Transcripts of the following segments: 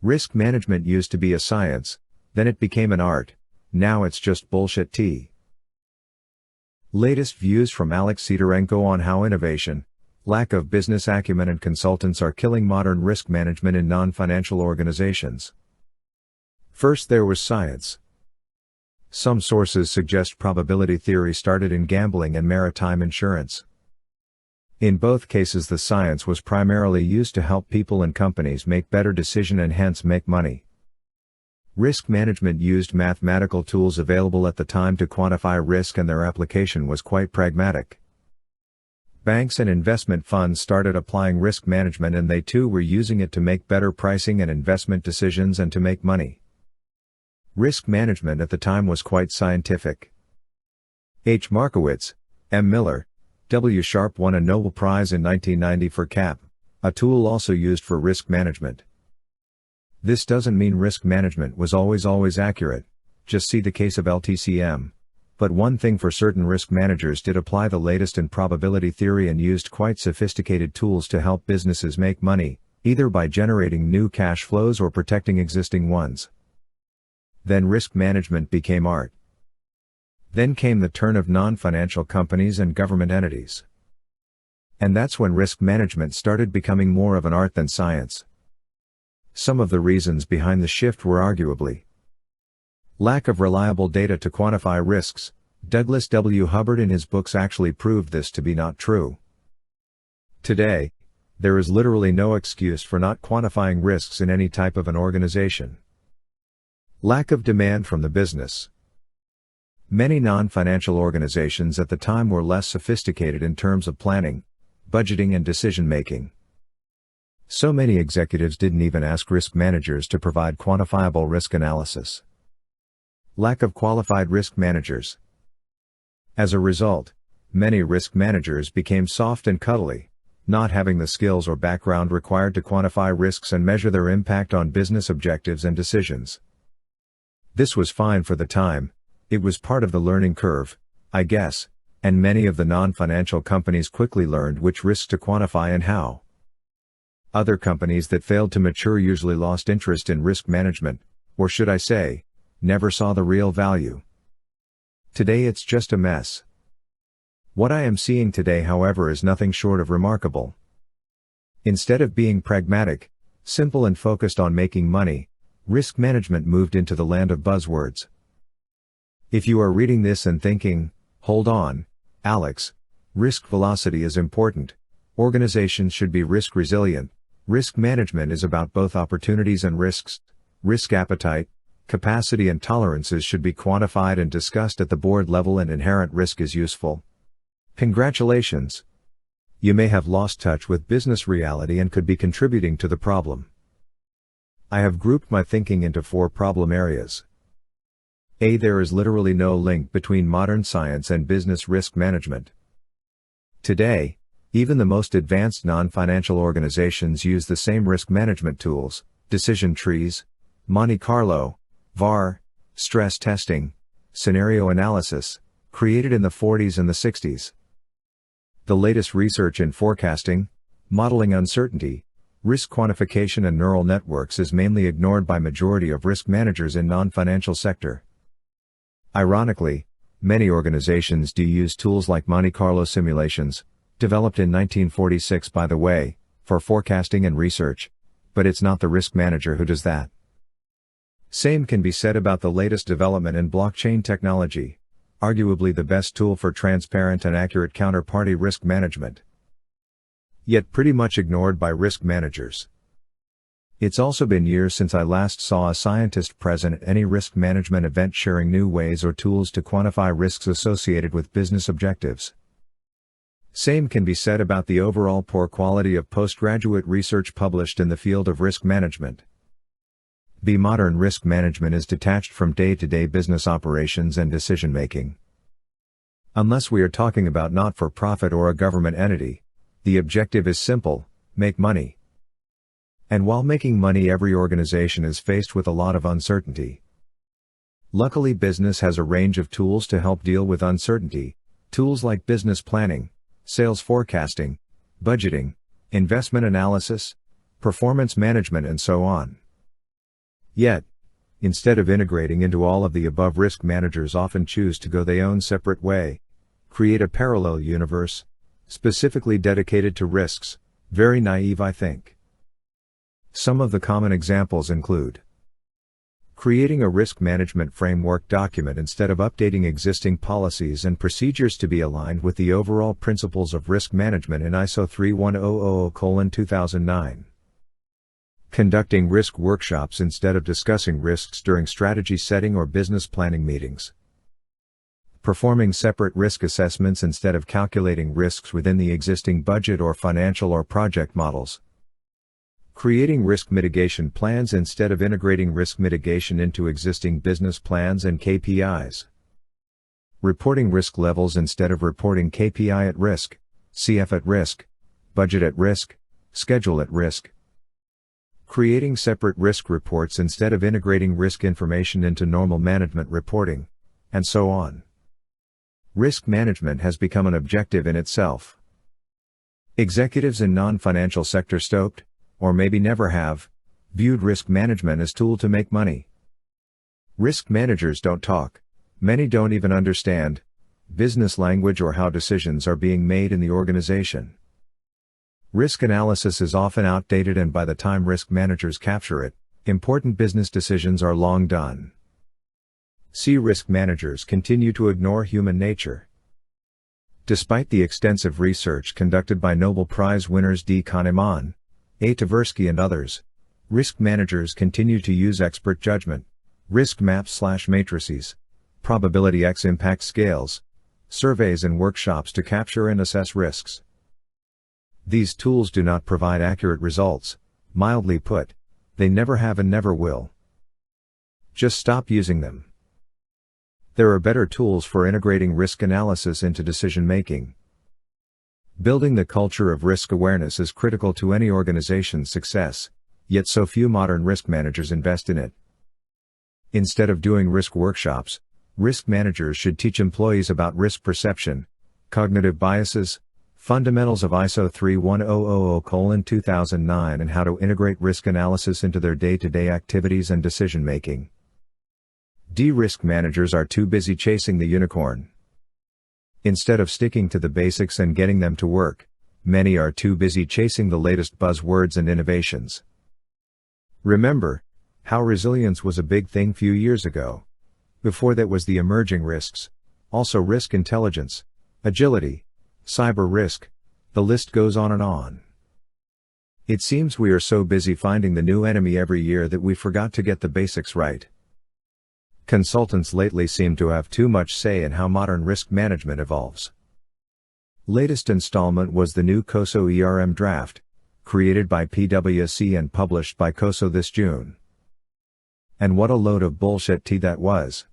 Risk management used to be a science, then it became an art, now it's just bullshit tea. Latest views from Alex Sidorenko on how innovation, lack of business acumen and consultants are killing modern risk management in non-financial organizations. First there was science. Some sources suggest probability theory started in gambling and maritime insurance. In both cases the science was primarily used to help people and companies make better decisions and hence make money. Risk management used mathematical tools available at the time to quantify risk and their application was quite pragmatic. Banks and investment funds started applying risk management and they too were using it to make better pricing and investment decisions and to make money. Risk management at the time was quite scientific. H. Markowitz, M. Miller, W. Sharp won a Nobel Prize in 1990 for CAP, a tool also used for risk management. This doesn't mean risk management was always accurate, just see the case of LTCM. But one thing for certain, risk managers did apply the latest in probability theory and used quite sophisticated tools to help businesses make money, either by generating new cash flows or protecting existing ones. Then risk management became art. Then came the turn of non-financial companies and government entities. And that's when risk management started becoming more of an art than science. Some of the reasons behind the shift were arguably lack of reliable data to quantify risks. Douglas W. Hubbard in his books actually proved this to be not true. Today, there is literally no excuse for not quantifying risks in any type of an organization. Lack of demand from the business. Many non-financial organizations at the time were less sophisticated in terms of planning, budgeting and decision-making. So many executives didn't even ask risk managers to provide quantifiable risk analysis. Lack of qualified risk managers. As a result, many risk managers became soft and cuddly, not having the skills or background required to quantify risks and measure their impact on business objectives and decisions. This was fine for the time, it was part of the learning curve, I guess, and many of the non-financial companies quickly learned which risks to quantify and how. Other companies that failed to mature usually lost interest in risk management, or should I say, never saw the real value. Today it's just a mess. What I am seeing today, however, is nothing short of remarkable. Instead of being pragmatic, simple and focused on making money, risk management moved into the land of buzzwords. If you are reading this and thinking, hold on, Alex, risk velocity is important, organizations should be risk resilient, risk management is about both opportunities and risks, risk appetite, capacity and tolerances should be quantified and discussed at the board level and inherent risk is useful. Congratulations! You may have lost touch with business reality and could be contributing to the problem. I have grouped my thinking into 4 problem areas. A. There is literally no link between modern science and business risk management. Today, even the most advanced non-financial organizations use the same risk management tools, decision trees, Monte-Carlo, VAR, stress testing, scenario analysis, created in the 40s and the 60s. The latest research in forecasting, modeling uncertainty, risk quantification and neural networks is mainly ignored by majority of risk managers in non-financial sector. Ironically, many organizations do use tools like Monte-Carlo simulations, developed in 1946 by the way, for forecasting and research, but it's not the risk manager who does that. Same can be said about the latest development in blockchain technology, arguably the best tool for transparent and accurate counterparty risk management. Yet pretty much ignored by risk managers. It's also been years since I last saw a scientist present at any risk management event sharing new ways or tools to quantify risks associated with business objectives. Same can be said about the overall poor quality of postgraduate research published in the field of risk management. Modern risk management is detached from day-to-day business operations and decision-making. Unless we are talking about not-for-profit or a government entity, the objective is simple: make money. And while making money, every organization is faced with a lot of uncertainty. Luckily, business has a range of tools to help deal with uncertainty, tools like business planning, sales forecasting, budgeting, investment analysis, performance management and so on. Yet, instead of integrating into all of the above, risk managers often choose to go their own separate way, create a parallel universe, specifically dedicated to risks. Very naive, I think. Some of the common examples include creating a risk management framework document instead of updating existing policies and procedures to be aligned with the overall principles of risk management in ISO 31000:2009. Conducting risk workshops instead of discussing risks during strategy setting or business planning meetings. Performing separate risk assessments instead of calculating risks within the existing budget or financial or project models. Creating risk mitigation plans instead of integrating risk mitigation into existing business plans and KPIs. Reporting risk levels instead of reporting KPI at risk, CF at risk, budget at risk, schedule at risk. Creating separate risk reports instead of integrating risk information into normal management reporting, and so on. Risk management has become an objective in itself. Executives in non-financial sector stoked, or maybe never have, viewed risk management as tool to make money. Risk managers don't talk, many don't even understand business language or how decisions are being made in the organization. Risk analysis is often outdated, and by the time risk managers capture it, important business decisions are long done. See, risk managers continue to ignore human nature. Despite the extensive research conducted by Nobel Prize winners D. Kahneman, A. Tversky and others, risk managers continue to use expert judgment, risk maps/matrices, probability X impact scales, surveys and workshops to capture and assess risks. These tools do not provide accurate results. Mildly put, they never have and never will. Just stop using them. There are better tools for integrating risk analysis into decision making. Building the culture of risk awareness is critical to any organization's success, yet so few modern risk managers invest in it. Instead of doing risk workshops, risk managers should teach employees about risk perception, cognitive biases, fundamentals of ISO 31000:2009 and how to integrate risk analysis into their day-to-day activities and decision making. Risk managers are too busy chasing the unicorn. Instead of sticking to the basics and getting them to work, many are too busy chasing the latest buzzwords and innovations. Remember how resilience was a big thing few years ago. Before that was the emerging risks, also risk intelligence, agility, cyber risk, the list goes on and on. It seems we are so busy finding the new enemy every year that we forgot to get the basics right. Consultants lately seem to have too much say in how modern risk management evolves. Latest installment was the new COSO ERM draft, created by PwC and published by COSO this June. And what a load of bullshit tea that was.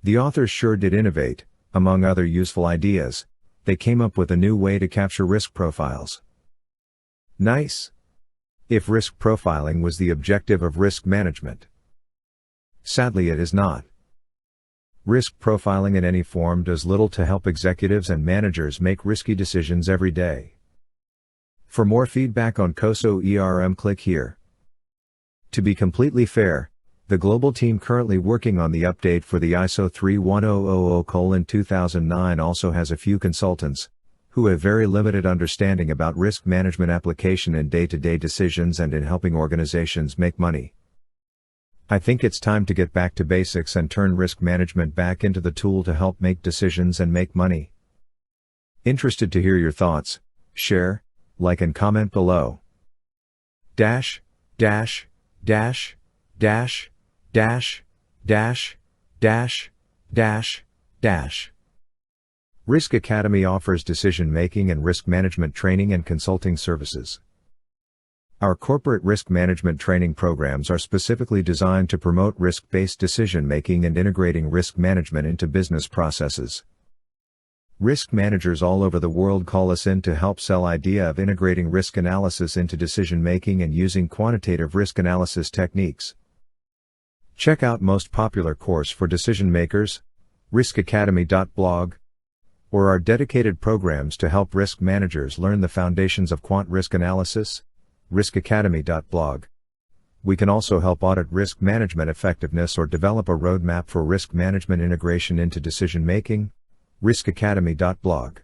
The authors sure did innovate. Among other useful ideas, they came up with a new way to capture risk profiles. Nice. If risk profiling was the objective of risk management. Sadly, it is not. Risk profiling in any form does little to help executives and managers make risky decisions every day. For more feedback on COSO ERM, click here. To be completely fair, the global team currently working on the update for the ISO 31000:2009 also has a few consultants who have very limited understanding about risk management application in day-to-day decisions and in helping organizations make money. I think it's time to get back to basics and turn risk management back into the tool to help make decisions and make money. Interested to hear your thoughts? Share, like and comment below. Dash, dash, dash, dash, dash, dash, dash, dash, dash. Risk Academy offers decision-making and risk management training and consulting services. Our corporate risk management training programs are specifically designed to promote risk-based decision-making and integrating risk management into business processes. Risk managers all over the world call us in to help sell idea of integrating risk analysis into decision-making and using quantitative risk analysis techniques. Check out most popular course for decision makers, riskacademy.blog, or our dedicated programs to help risk managers learn the foundations of quant risk analysis, riskacademy.blog. We can also help audit risk management effectiveness or develop a roadmap for risk management integration into decision making. riskacademy.blog